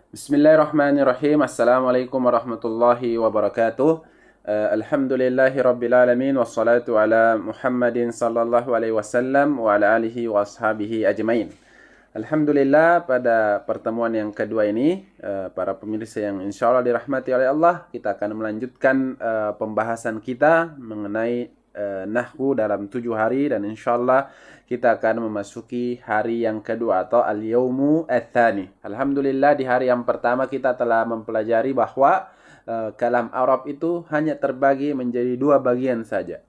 Bismillahirrahmanirrahim. Assalamualaikum warahmatullahi wabarakatuh. Alhamdulillahi rabbil alamin wassalatu ala Muhammadin sallallahu alaihi wasallam wa ala alihi wa ashabihi ajmain. Alhamdulillah, pada pertemuan yang kedua ini, para pemirsa yang insya Allah dirahmati oleh Allah, kita akan melanjutkan pembahasan kita mengenai nahwu dalam 7 hari, dan insya Allah kita akan memasuki hari yang kedua atau al-yawmu ats-tsani. Alhamdulillah, di hari yang pertama kita telah mempelajari bahwa kalam Arab itu hanya terbagi menjadi 2 bagian saja.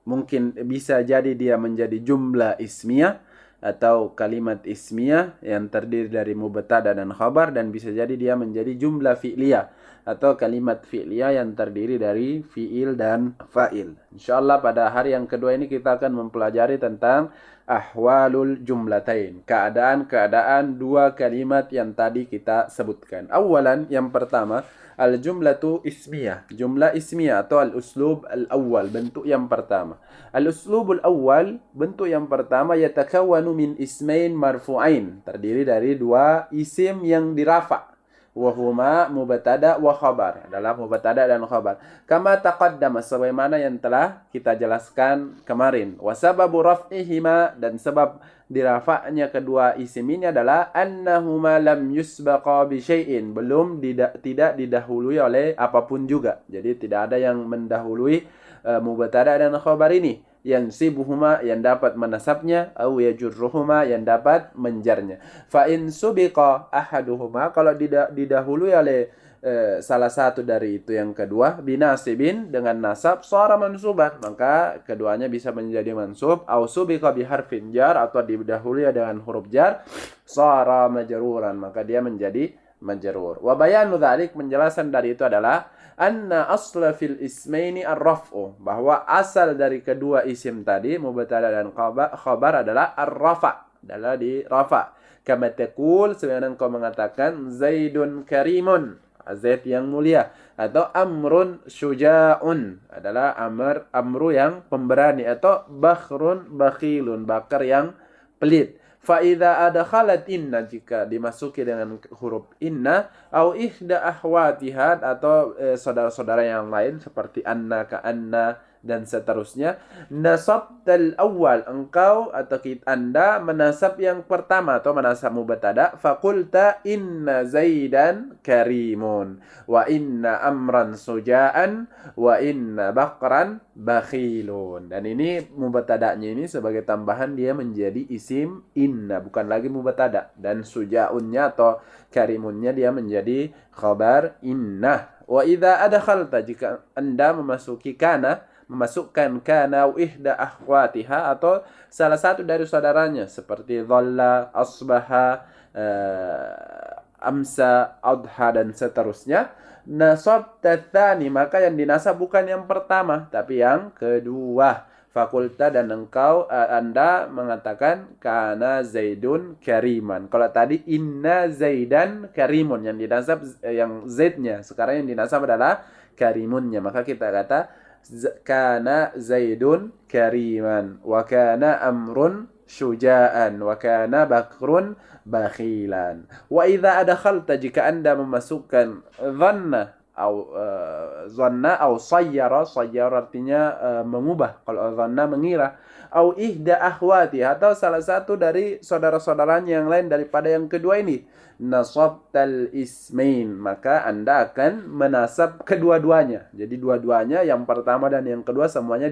Mungkin bisa jadi dia menjadi jumlah ismiyah atau kalimat ismiyah yang terdiri dari mubtada dan khabar, dan bisa jadi dia menjadi jumlah fi'liyah atau kalimat fi'liyah yang terdiri dari fi'il dan fa'il. Insyaallah pada hari yang kedua ini kita akan mempelajari tentang ahwalul jumlatain, keadaan-keadaan 2 kalimat yang tadi kita sebutkan. Awalan, yang pertama, al-jumlatu ismiyah, jumlah ismiyah atau al-uslub al-awwal, bentuk yang pertama. Al-uslubul awwal, bentuk yang pertama, yatakawwanu min ismain marfu'ain, terdiri dari 2 isim yang dirafa. Wahuma mubtada wa khabar, adalah mubtada dan khabar. Kama taqaddama, sebagaimana yang telah kita jelaskan kemarin. Wa sababu raf'ihima, dan sebab dirafa'nya kedua isim ini adalah annahuma lam yusbaqa bi syai'in, belum tidak didahului oleh apapun juga. Jadi tidak ada yang mendahului mubtada dan khabar ini. Yang sibuhuma, yang dapat menasabnya, atau yajurruhuma, yang dapat menjarnya. Fa in subiqa ahaduhuma, kalau didahului oleh salah satu dari itu yang kedua, binasibin, dengan nasab, shara mansuban, maka keduanya bisa menjadi mansub. Au subiqa biharfin jar, atau didahului dengan huruf jar, shara majruran, maka dia menjadi majrur. Wa bayanu dzalik, penjelasan dari itu adalah anna asla fil ismaini ar-raf'u, bahwa asal dari kedua isim tadi, mubtada dan khabar, adalah ar-rafa, adalah di rafa. Kama taqul, sebagaimana engkau mengatakan, Zaidun karimun, Zaid yang mulia, atau amrun syuja'un, adalah amru yang pemberani, atau bakhrun bakhilun, bakar yang pelit. Fa'idha adakhalat inna, jika dimasuki dengan huruf inna, au ihda ahwatiha, atau saudara-saudara yang lain seperti anna, ka anna, dan seterusnya, nasabtal awal, engkau atau anda menasab yang pertama atau menasab mubtada, faqulta inna zaidan karimun, wa inna amran sujaan, wa inna bakran bakhilun. Dan ini mubtada'nya ini sebagai tambahan dia menjadi isim inna, bukan lagi mubtada, dan sujaunnya atau karimunnya dia menjadi khabar inna. Wa idza adkhalta, jika anda memasuki kana, memasukkan kana ihda akhwatiha, atau salah satu dari saudaranya seperti dhalla, asbaha, amsa, adha, dan seterusnya, nasabta tsani, maka yang dinasab bukan yang pertama tapi yang kedua. Fakulta, dan engkau anda mengatakan kana zaidun kariman. Kalau tadi inna zaidan karimun, yang dinasab yang zaidnya, sekarang yang dinasab adalah karimunnya, maka kita kata kana zaidun kariman, wa kana amrun syuja'an, wa kana bakrun bakhilan. Wa idza adkhalta, jika anda memasukkan dhanna au sayyara, sayyara artinya mengubah, kalau dhanna mengira, au ihda akhwati, atau salah satu dari saudara-saudaranya yang lain daripada yang kedua ini, nasabtal ismain, maka anda akan menasab kedua-duanya. Jadi dua-duanya, yang pertama dan yang kedua, semuanya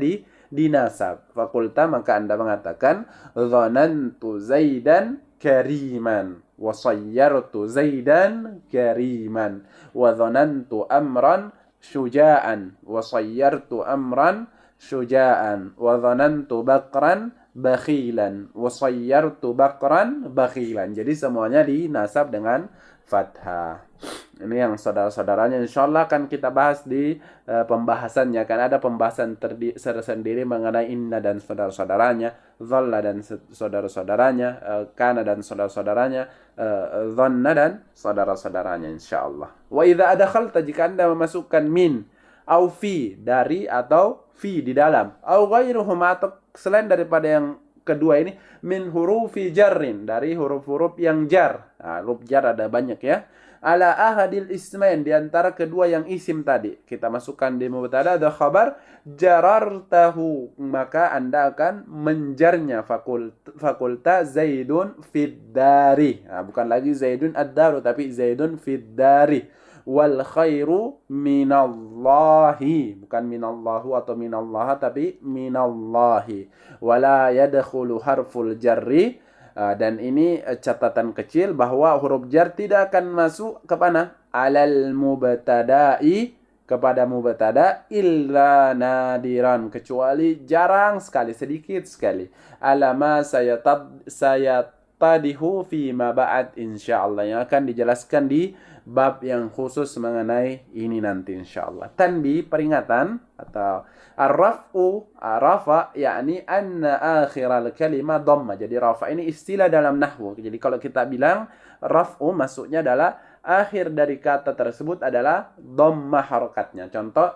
dinasab. Fakulta, maka anda mengatakan dhanantu zaidan kariman, wa sayyartu zaidan kariman, wa dhanantu amran syuja'an, wa sayyartu amran syuja'an, wa dhanantu bakran bakhilan, wa sayyartu bakran bakhilan. Jadi semuanya dinasab dengan fathah. Ini yang saudara-saudaranya insyaallah akan kita bahas di pembahasannya. Kan ada pembahasan tersendiri mengenai inna dan saudara-saudaranya, dhalla dan saudara-saudaranya, kana dan saudara-saudaranya, dhanna dan saudara-saudaranya insyaallah. Wa idza adkhalta, jika anda memasukkan min, au fi, dari, atau fi, di dalam, au ghairuhuma, atau selain daripada yang kedua ini, min hurufi jarrin, dari huruf-huruf yang jar. Nah, huruf jar ada banyak ya. ala ahadil ismain, di antara kedua yang isim tadi. Kita masukkan di mubtada ada khabar, jarartahu, maka Anda akan menjarnya. Fakulta Zaidun fid dari. Nah, bukan lagi Zaidun ad-daru, tapi Zaidun fid dari. Wal khairu minallahi, bukan minallahu atau minallaha, tapi minallahi. Wala yadkhulu harful jarri, dan ini catatan kecil bahwa huruf jar tidak akan masuk ke mana? Alal mubtada'i, kepada mubtada, illa nadiran, kecuali jarang sekali, sedikit sekali. Alama sayatadihu fi ma ba'd, insyaallah, yang akan dijelaskan di bab yang khusus mengenai ini nanti insyaallah. Tanbih, peringatan atau ar-raf'u, rafa, yakni anna akhiral kalimah dhamma. Jadi rafa ini istilah dalam nahwu. Jadi kalau kita bilang raf'u, maksudnya adalah akhir dari kata tersebut adalah dhamma harokatnya. Contoh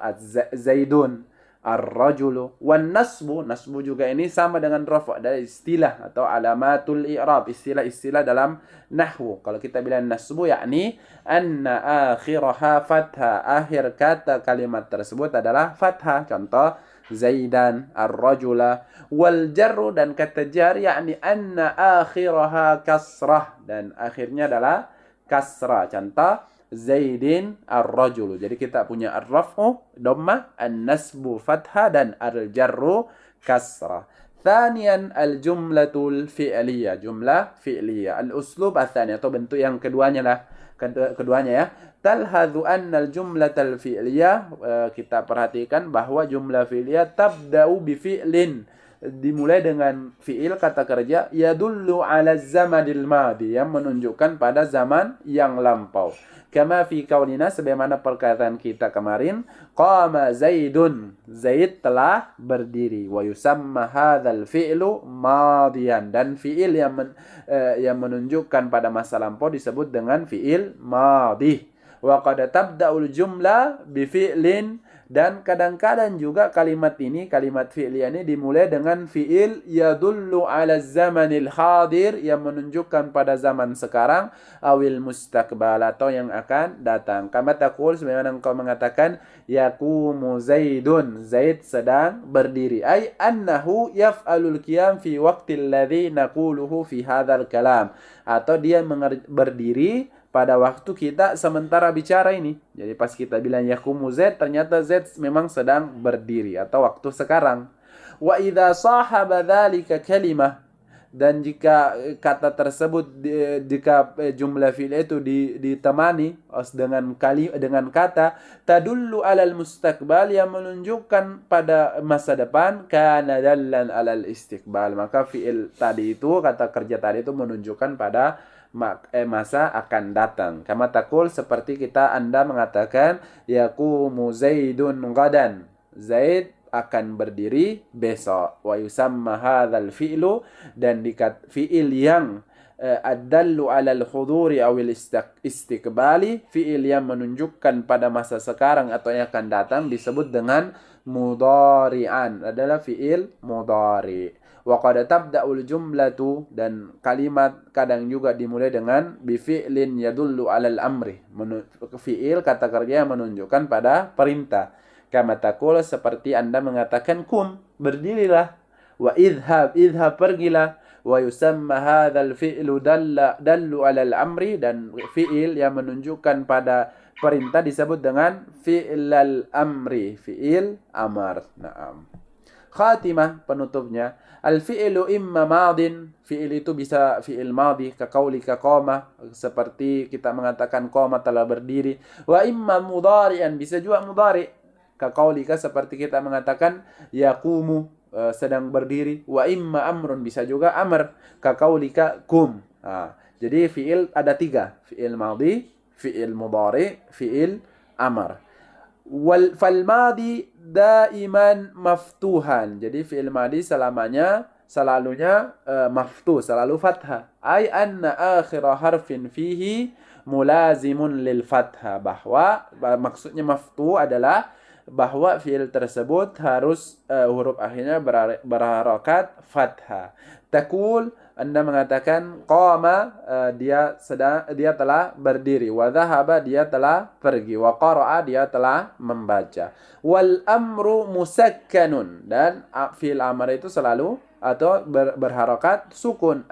Zaidun, ar-rajulu, wan nasbu. Nasbu juga ini sama dengan rafa, ada istilah atau alamatul i'rab, istilah-istilah dalam nahwu. Kalau kita bilang nasbu, yakni anna akhiraha fathah, akhir kata kalimat tersebut adalah fathah. Contoh Zaidan, ar-rajula. Wal jarru, dan kata jar, yakni anna akhiraha kasrah, dan akhirnya adalah kasrah. Contoh Zaidin ar-rajulu. Jadi kita punya ar-raf'u dhammah, an-nasbu fathah, dan al-jarru kasrah. Thaniyan al-jumlatul fi'liyah, jumlah fi'liyah. Al-uslub ats-tsani, atau bentuk yang keduanya lah. Keduanya ya. Talhadhu anna al-jumlatal fi'liyah, kita perhatikan bahwa jumlah fi'liyah tabda'u bi fi'lin, dimulai dengan fi'il kata kerja, yadullu ala zamanil madi, yang menunjukkan pada zaman yang lampau. Kama fi kaulina, sebagaimana perkataan kita kemarin, qama Zaidun, Zaid telah berdiri. Wa yusamma hadzal fi'lu madiyan, dan fi'il yang menunjukkan pada masa lampau disebut dengan fi'il madi. Wa qad tabda'ul jumlah bi fi'lin, dan kadang-kadang juga kalimat ini, kalimat fi'liyah ini dimulai dengan fi'il yadullu ala zamanil hadir, yang menunjukkan pada zaman sekarang, awil mustaqbal, atau yang akan datang. Kama taqul, sebagaimana engkau mengatakan, yaqumu Zaidun, Zaid sedang berdiri. Ay annahu yaf'alul qiyam fi waqtil ladzi naquluhu fi hadzal kalam, atau dia berdiri pada waktu kita sementara bicara ini. Jadi pas kita bilang yaqumu Zaid, ternyata Zaid memang sedang berdiri, atau waktu sekarang. Wa idza sahaba dzalika kalimah, dan jika kata tersebut, jika jumlah fi'il itu ditemani dengan kata tadullu alal mustaqbal, yang menunjukkan pada masa depan, kana dallan alal istiqbal, maka fi'il tadi itu, kata kerja tadi itu menunjukkan pada masa akan datang. Kama taqul, seperti Anda mengatakan yaqumu Zaidun gadan, Zaid akan berdiri besok. Wa yusamma hadzal fi'lu, dan fi'il yang adallu 'alal huduri awil istiqbali, fi'il yang menunjukkan pada masa sekarang atau yang akan datang, disebut dengan mudhari'an, adalah fi'il mudhari'. Wa qad tabda'ul jumlatu, dan kalimat kadang juga dimulai dengan bi fi'lin yadullu 'alal amri, fi'il kata kerja yang menunjukkan pada perintah. Kama taqul, seperti Anda mengatakan kum, berdirilah. Wa idhab, pergilah. Wa yusamma hadzal fi'lu dallu 'alal amri, dan fi'il yang menunjukkan pada perintah disebut dengan fi'lal amri, fi'il amar. Naam. Khatimah, penutupnya, al-fi'lu imma madin, fi'il itu bisa fi'il madhi, ka qaulika qama, seperti kita mengatakan qama telah berdiri. Wa imma mudhari'an, bisa juga mudhari', ka qaulika, seperti kita mengatakan yaqumu, sedang berdiri. Wa imma amrun, bisa juga amr, ka qaulika kum. Jadi fi'il ada 3, fi'il madhi, fi'il mudhari', fi'il amr. Fal madi daiman maftuhan. Jadi fi'il madi selalunya maftuh, selalu fathah. Ay anna akhir harfin fihi mulazimun lil fathah, bahwa maksudnya maftuh adalah bahwa fi'il tersebut harus huruf akhirnya berharakat fathah. Taqul Anda mengatakan qama, dia telah berdiri, wa dhahaba, dia telah pergi, wa qara'a, dia telah membaca. Wal amru musakkanun, dan fi'il amr itu selalu atau berharakat sukun,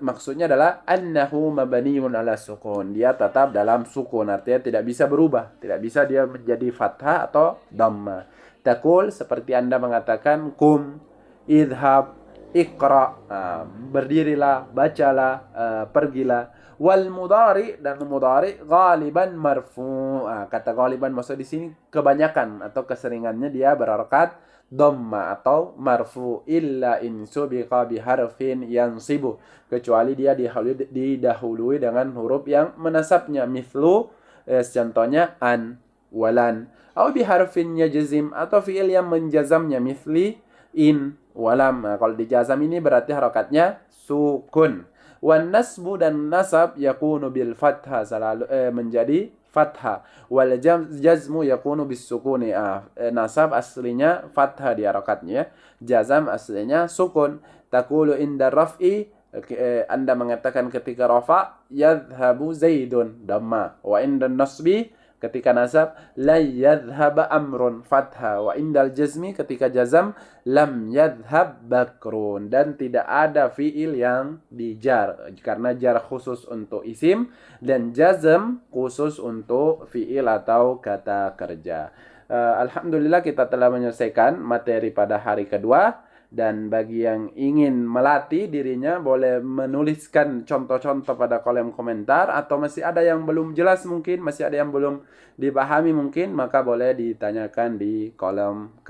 maksudnya adalah annahu mabniun ala sukun, dia tetap dalam sukun, artinya tidak bisa berubah, tidak bisa dia menjadi fathah atau dhamma. Taqul, seperti Anda mengatakan kum, idhab, iqra, berdirilah, bacalah, pergilah. Wal mudhari, dan mudhari ghaliban marfu. Kata ghaliban maksud di sini kebanyakan atau keseringannya dia berharakat dhamma atau marfu, illa in subiqa bi harfin yansibu, kecuali dia didahului dengan huruf yang menasabnya, mithlu, contohnya an, walan, atau bi harfin yajzim, atau fi'il yang menjazamnya, mithli in, walam. Kalau dijazam ini berarti harakatnya sukun. Wan nasbu, dan nasab yakunu bil fathah, selalu menjadi fathah. Wal jazmu yakunu bis sukuni. Nasab aslinya fathah di harakatnya, jazam aslinya sukun. Taqulu inda raf'i, Anda mengatakan ketika rafa, yadhhabu zaidun, dhamma. Wa inda nasbi, ketika nasab, la yadhhab amrun, fathah. Wa indal jazmi, ketika jazam, lam yadhhab bakrun, dan tidak ada fiil yang dijar, karena jar khusus untuk isim dan jazm khusus untuk fiil atau kata kerja. Alhamdulillah kita telah menyelesaikan materi pada hari kedua. Dan bagi yang ingin melatih dirinya, boleh menuliskan contoh-contoh pada kolom komentar, atau masih ada yang belum jelas mungkin, masih ada yang belum dipahami mungkin, maka boleh ditanyakan di kolom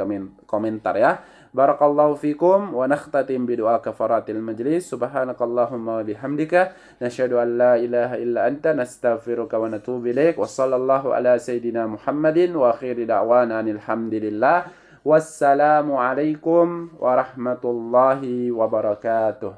komentar ya. Barakallahu fikum, wa nakhtatim bidu'a kafaratil majlis. Subhanakallahumma wa bihamdika, nasyhadu an la ilaha illa anta, nastaghfiruka wa natubu ilaik. Wa sallallahu ala sayyidina Muhammadin wa akhiri da'wana alhamdulillah. Wassalamualaikum warahmatullahi wabarakatuh.